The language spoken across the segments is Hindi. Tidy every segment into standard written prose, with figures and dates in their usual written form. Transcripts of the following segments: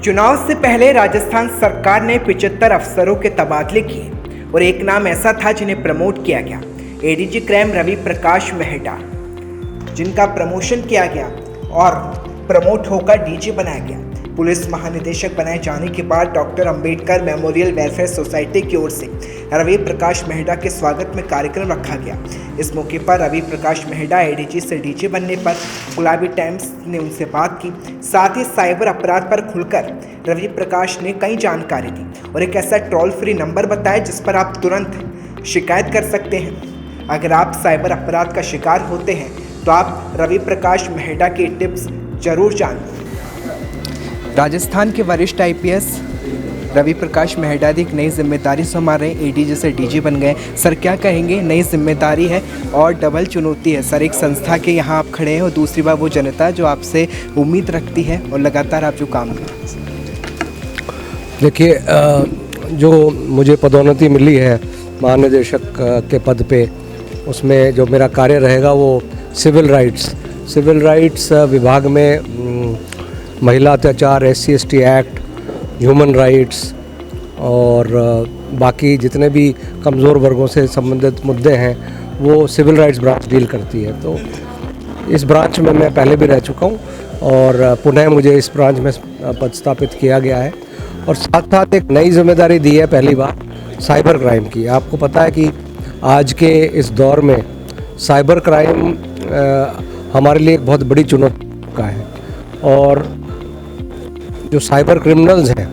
चुनाव से पहले राजस्थान सरकार ने 75 अफसरों के तबादले किए और एक नाम ऐसा था जिन्हें प्रमोट किया गया, एडीजी क्राइम रवि प्रकाश मेहटा, जिनका प्रमोशन किया गया और प्रमोट होकर डीजी बनाया गया। पुलिस महानिदेशक बनाए जाने के बाद doctor Ambedkar memorial welfare society की ओर से रवि प्रकाश मेहटा के स्वागत में कार्यक्रम रखा गया। इस मौके पर रवि प्रकाश मेहटा एडीजी से डीजी बनने पर गुलाबी टाइम्स ने उनसे बात की। साथ ही साइबर अपराध पर खुलकर रवि प्रकाश ने कई जानकारी दी और एक ऐसा टोल फ्री नंबर बताया जिस पर आप तुरंत शिकायत कर सकते हैं। अगर आप साइबर अपराध का शिकार होते हैं तो आप रवि प्रकाश मेहटा की टिप्स जरूर जानें। राजस्थान के वरिष्ठ आईपीएस रवि प्रकाश मेहटा एक नई जिम्मेदारी संभाल रहे हैं, एडीजी से डीजी बन गए। सर क्या कहेंगे, नई जिम्मेदारी है और डबल चुनौती है। सर एक संस्था के यहाँ आप खड़े हैं और दूसरी बार वो जनता जो आपसे उम्मीद रखती है और लगातार आप जो काम कर रहे हैं। देखिए, जो मुझे पदोन्नति मिली है महानिदेशक के पद पे, उसमें जो मेरा कार्य रहेगा वो सिविल राइट्स विभाग में महिला अत्याचार, SC/ST एक्ट, ह्यूमन राइट्स और बाकी जितने भी कमज़ोर वर्गों से संबंधित मुद्दे हैं वो सिविल राइट्स ब्रांच डील करती है। तो इस ब्रांच में मैं पहले भी रह चुका हूँ और पुनः मुझे इस ब्रांच में पदस्थापित किया गया है और साथ साथ एक नई जिम्मेदारी दी है पहली बार साइबर क्राइम की। आपको पता है कि आज के इस दौर में साइबर क्राइम हमारे लिए एक बहुत बड़ी चुनौती का है और जो साइबर क्रिमिनल्स हैं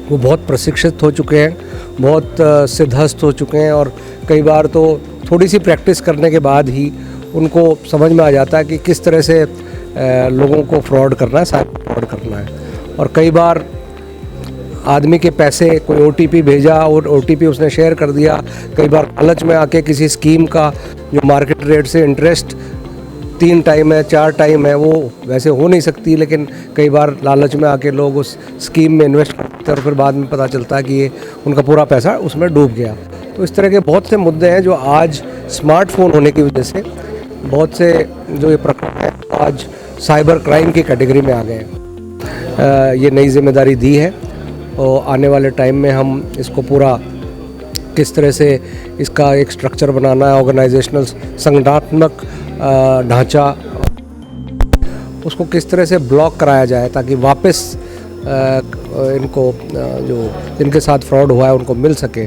वो बहुत प्रशिक्षित हो चुके हैं, बहुत सिद्धहस्त हो चुके हैं और कई बार तो थोड़ी सी प्रैक्टिस करने के बाद ही उनको समझ में आ जाता है कि किस तरह से लोगों को फ्रॉड करना है, साइबर फ्रॉड करना है। और कई बार आदमी के पैसे, कोई OTP भेजा और OTP उसने शेयर कर दिया, कई बार लालच में आके किसी स्कीम का जो मार्केट रेट से इंटरेस्ट 3 टाइम है, 4 टाइम है, वो वैसे हो नहीं सकती, लेकिन कई बार लालच में आके लोग उस स्कीम में इन्वेस्ट करते हैं और फिर बाद में पता चलता है कि ये उनका पूरा पैसा उसमें डूब गया। तो इस तरह के बहुत से मुद्दे हैं जो आज स्मार्टफोन होने की वजह से बहुत से जो ये प्रकरण है आज साइबर क्राइम की कैटेगरी में आ गए हैं। ये नई जिम्मेदारी दी है और आने वाले टाइम में हम इसको पूरा किस तरह से इसका एक स्ट्रक्चर बनाना है, ऑर्गेनाइजेशनल संगठनात्मक ढांचा, उसको किस तरह से ब्लॉक कराया जाए ताकि वापस इनको जो जिनके साथ फ्रॉड हुआ है उनको मिल सके।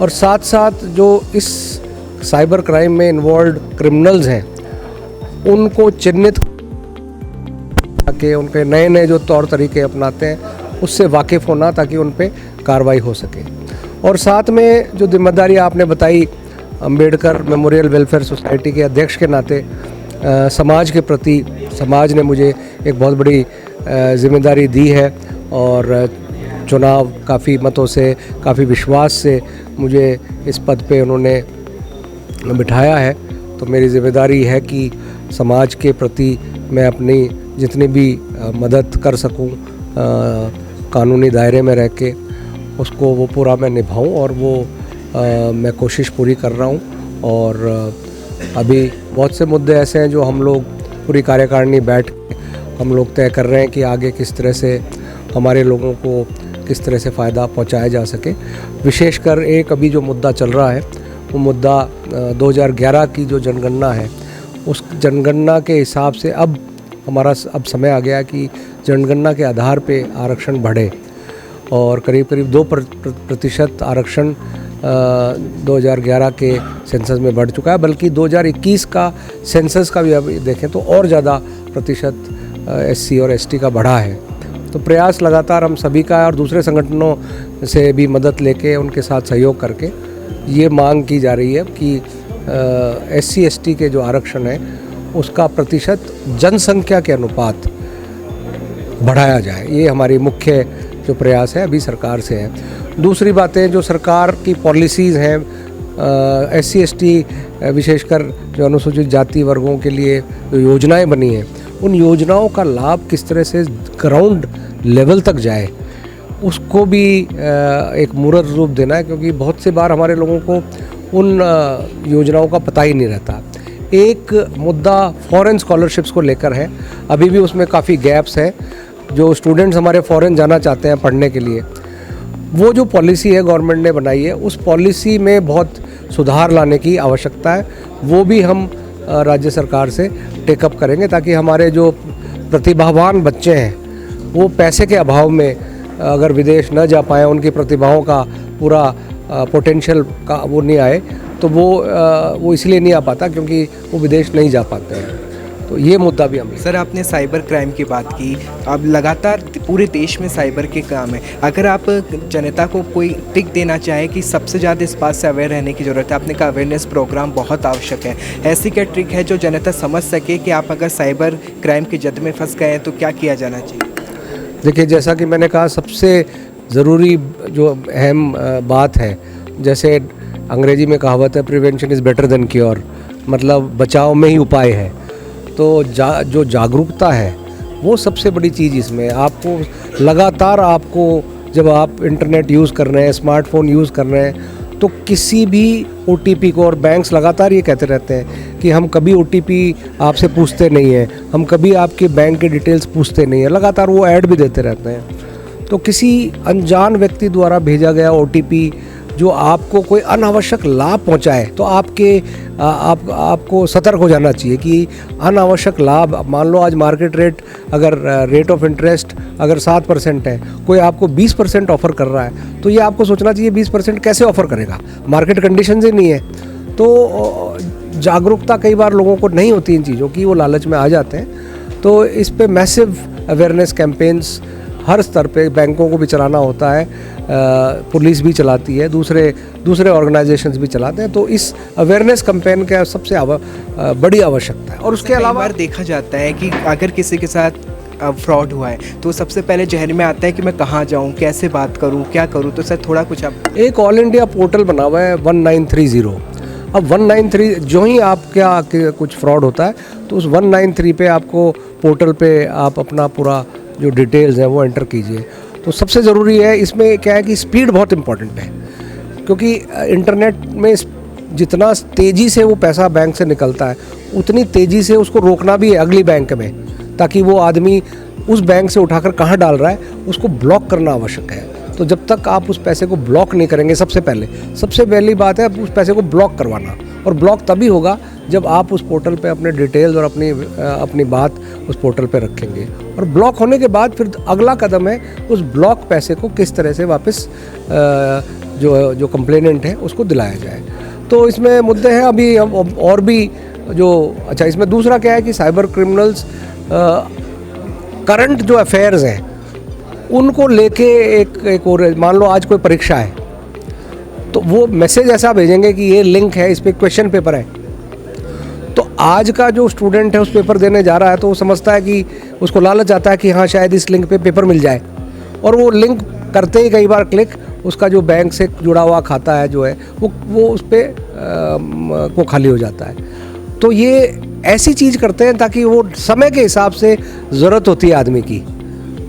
और साथ साथ जो इस साइबर क्राइम में इन्वॉल्व क्रिमिनल्स हैं उनको चिन्हित करके उनके नए नए जो तौर तरीके अपनाते हैं उससे वाकिफ़ होना ताकि उन पर कार्रवाई हो सके। और साथ में जो जिम्मेदारी आपने बताई अंबेडकर मेमोरियल वेलफेयर सोसाइटी के अध्यक्ष के नाते समाज के प्रति समाज ने मुझे एक बहुत बड़ी जिम्मेदारी दी है और चुनाव काफ़ी मतों से, काफ़ी विश्वास से मुझे इस पद पे उन्होंने बिठाया है। तो मेरी जिम्मेदारी है कि समाज के प्रति मैं अपनी जितनी भी मदद कर सकूं कानूनी दायरे में रह के उसको वो पूरा मैं निभाऊं और वो मैं कोशिश पूरी कर रहा हूं। और अभी बहुत से मुद्दे ऐसे हैं जो हम लोग पूरी कार्यकारिणी बैठ के हम लोग तय कर रहे हैं कि आगे किस तरह से हमारे लोगों को किस तरह से फ़ायदा पहुंचाया जा सके। विशेषकर एक अभी जो मुद्दा चल रहा है वो मुद्दा 2011 की जो जनगणना है उस जनगणना के हिसाब से अब हमारा समय आ गया कि जनगणना के आधार पे आरक्षण बढ़े और करीब 2% आरक्षण 2011 के सेंसस में बढ़ चुका है, बल्कि 2021 का सेंसस का भी अब देखें तो और ज़्यादा प्रतिशत SC और ST का बढ़ा है। तो प्रयास लगातार हम सभी का है और दूसरे संगठनों से भी मदद लेके उनके साथ सहयोग करके ये मांग की जा रही है कि SC/ST के जो आरक्षण है उसका प्रतिशत जनसंख्या के अनुपात बढ़ाया जाए। ये हमारी मुख्य जो प्रयास है अभी सरकार से है। दूसरी बातें जो सरकार की पॉलिसीज़ हैं SC/ST विशेषकर जो अनुसूचित जाति वर्गों के लिए जो योजनाएं बनी हैं उन योजनाओं का लाभ किस तरह से ग्राउंड लेवल तक जाए उसको भी एक मूर्त रूप देना है, क्योंकि बहुत से बार हमारे लोगों को उन योजनाओं का पता ही नहीं रहता। एक मुद्दा फॉरेन स्कॉलरशिप्स को लेकर है, अभी भी उसमें काफ़ी गैप्स है। जो स्टूडेंट्स हमारे फॉरेन जाना चाहते हैं पढ़ने के लिए, वो जो पॉलिसी है गवर्नमेंट ने बनाई है, उस पॉलिसी में बहुत सुधार लाने की आवश्यकता है। वो भी हम राज्य सरकार से टेकअप करेंगे ताकि हमारे जो प्रतिभावान बच्चे हैं वो पैसे के अभाव में अगर विदेश न जा पाए, उनकी प्रतिभाओं का पूरा पोटेंशियल का वो नहीं आए, तो वो इसलिए नहीं आ पाता क्योंकि वो विदेश नहीं जा पाते हैं। तो ये मुद्दा भी हम। सर, आपने साइबर क्राइम की बात की। अब लगातार पूरे देश में साइबर के काम है। अगर आप जनता को कोई टिक देना चाहे कि सबसे ज़्यादा इस बात से अवेयर रहने की ज़रूरत है, आपने कहा अवेयरनेस प्रोग्राम बहुत आवश्यक है, ऐसी क्या ट्रिक है जो जनता समझ सके कि आप अगर साइबर क्राइम की जद में फंस गए हैं तो क्या किया जाना चाहिए? देखिए, जैसा कि मैंने कहा, सबसे ज़रूरी जो अहम बात है, जैसे अंग्रेजी में कहावत है prevention is better than cure, मतलब बचाव में ही उपाय है। तो जो जागरूकता है वो सबसे बड़ी चीज़ इसमें। आपको लगातार, आपको जब आप इंटरनेट यूज़ कर रहे हैं, स्मार्टफोन यूज़ कर रहे हैं, तो किसी भी OTP को, और बैंक्स लगातार ये कहते रहते हैं कि हम कभी OTP आपसे पूछते नहीं हैं, हम कभी आपके बैंक के डिटेल्स पूछते नहीं हैं, लगातार वो ऐड भी देते रहते हैं। तो किसी अनजान व्यक्ति द्वारा भेजा गया OTP जो आपको कोई अनावश्यक लाभ पहुंचाए, तो आपको सतर्क हो जाना चाहिए कि अनावश्यक लाभ, मान लो आज मार्केट रेट, अगर रेट ऑफ इंटरेस्ट अगर 7% है, कोई आपको 20% ऑफ़र कर रहा है, तो ये आपको सोचना चाहिए 20% कैसे ऑफ़र करेगा, मार्केट कंडीशन ही नहीं है। तो जागरूकता कई बार लोगों को नहीं होती इन चीज़ों की, वो लालच में आ जाते हैं। तो इस पे मैसिव अवेयरनेस कैंपेन्स हर स्तर पे बैंकों को भी चलाना होता है, पुलिस भी चलाती है, दूसरे ऑर्गेनाइजेशंस भी चलाते हैं। तो इस अवेयरनेस कैंपेन का सबसे बड़ी आवश्यकता है। और उसके अलावा देखा जाता है कि अगर किसी के साथ फ्रॉड हुआ है तो सबसे पहले जहन में आता है कि मैं कहाँ जाऊँ, कैसे बात करूँ, क्या करूँ। तो सर थोड़ा कुछ आप। एक ऑल इंडिया पोर्टल बना हुआ है 1930। अब 193 जो ही आपका कुछ फ्रॉड होता है तो उस 193 पे आपको पोर्टल पे आप अपना पूरा जो डिटेल्स है वो एंटर कीजिए। तो सबसे ज़रूरी है इसमें क्या है कि स्पीड बहुत इम्पॉर्टेंट है, क्योंकि इंटरनेट में जितना तेज़ी से वो पैसा बैंक से निकलता है, उतनी तेज़ी से उसको रोकना भी है अगली बैंक में, ताकि वो आदमी उस बैंक से उठाकर कहाँ डाल रहा है उसको ब्लॉक करना आवश्यक है। तो जब तक आप उस पैसे को ब्लॉक नहीं करेंगे, सबसे पहली बात है उस पैसे को ब्लॉक करवाना। और ब्लॉक तभी होगा जब आप उस पोर्टल पे अपने डिटेल्स और अपनी बात उस पोर्टल पे रखेंगे। और ब्लॉक होने के बाद फिर अगला कदम है उस ब्लॉक पैसे को किस तरह से वापस जो कंप्लेनेंट है उसको दिलाया जाए। तो इसमें मुद्दे हैं अभी और भी जो। अच्छा, इसमें दूसरा क्या है कि साइबर क्रिमिनल्स करंट जो अफेयर्स हैं उनको लेके एक और, मान लो आज कोई परीक्षा है तो वो मैसेज ऐसा भेजेंगे कि ये लिंक है, इस पर क्वेश्चन पेपर है। तो आज का जो स्टूडेंट है उस पेपर देने जा रहा है तो वो समझता है कि उसको लालच आता है कि हाँ शायद इस लिंक पे पेपर मिल जाए, और वो लिंक करते ही कई बार क्लिक, उसका जो बैंक से जुड़ा हुआ खाता है जो है वो उस पर को खाली हो जाता है। तो ये ऐसी चीज़ करते हैं ताकि वो समय के हिसाब से ज़रूरत होती है आदमी की,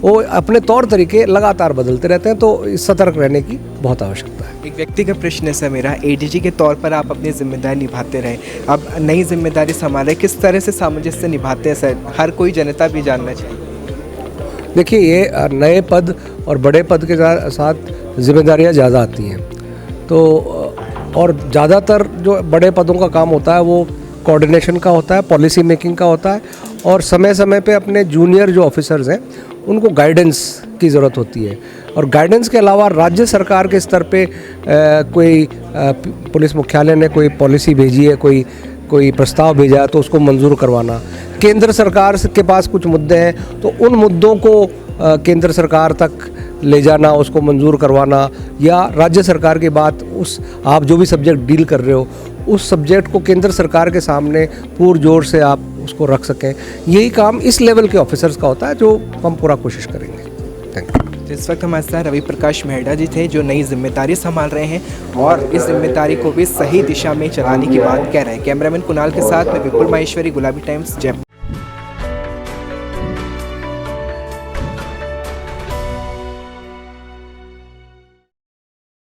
वो अपने तौर तरीके लगातार बदलते रहते हैं। तो सतर्क रहने की बहुत आवश्यकता है। एक व्यक्तिगत प्रश्न है सर मेरा, ADG के तौर पर आप अपनी जिम्मेदारी निभाते रहे, अब नई जिम्मेदारी संभाले, किस तरह से सामंजस्य निभाते हैं सर? हर कोई जनता भी जानना चाहिए। देखिए, ये नए पद और बड़े पद के साथ जिम्मेदारियां ज़्यादा आती हैं। तो और ज़्यादातर जो बड़े पदों का काम होता है वो कोऑर्डिनेशन का होता है, पॉलिसी मेकिंग का होता है, और समय समय पे अपने जूनियर जो ऑफिसर्स हैं उनको गाइडेंस की ज़रूरत होती है। और गाइडेंस के अलावा राज्य सरकार के स्तर पे कोई पुलिस मुख्यालय ने कोई पॉलिसी भेजी है, कोई प्रस्ताव भेजा है तो उसको मंजूर करवाना। केंद्र सरकार के पास कुछ मुद्दे हैं तो उन मुद्दों को केंद्र सरकार तक ले जाना, उसको मंजूर करवाना, या राज्य सरकार की बात उस आप जो भी सब्जेक्ट डील कर रहे हो उस सब्जेक्ट को केंद्र सरकार के सामने पुरजोर से आप उसको रख सकें। यही काम इस लेवल के ऑफिसर्स का होता है जो हम पूरा कोशिश करेंगे। Thank you. इस वक्त हमारे साथ रवि प्रकाश मेहटा जी थे जो नई जिम्मेदारी संभाल रहे हैं और इस जिम्मेदारी को भी सही दिशा में चलाने की बात कह रहे हैं। कैमरामैन कुणाल के साथ मैं विपुल माहेश्वरी, गुलाबी टाइम्स, जयपुर।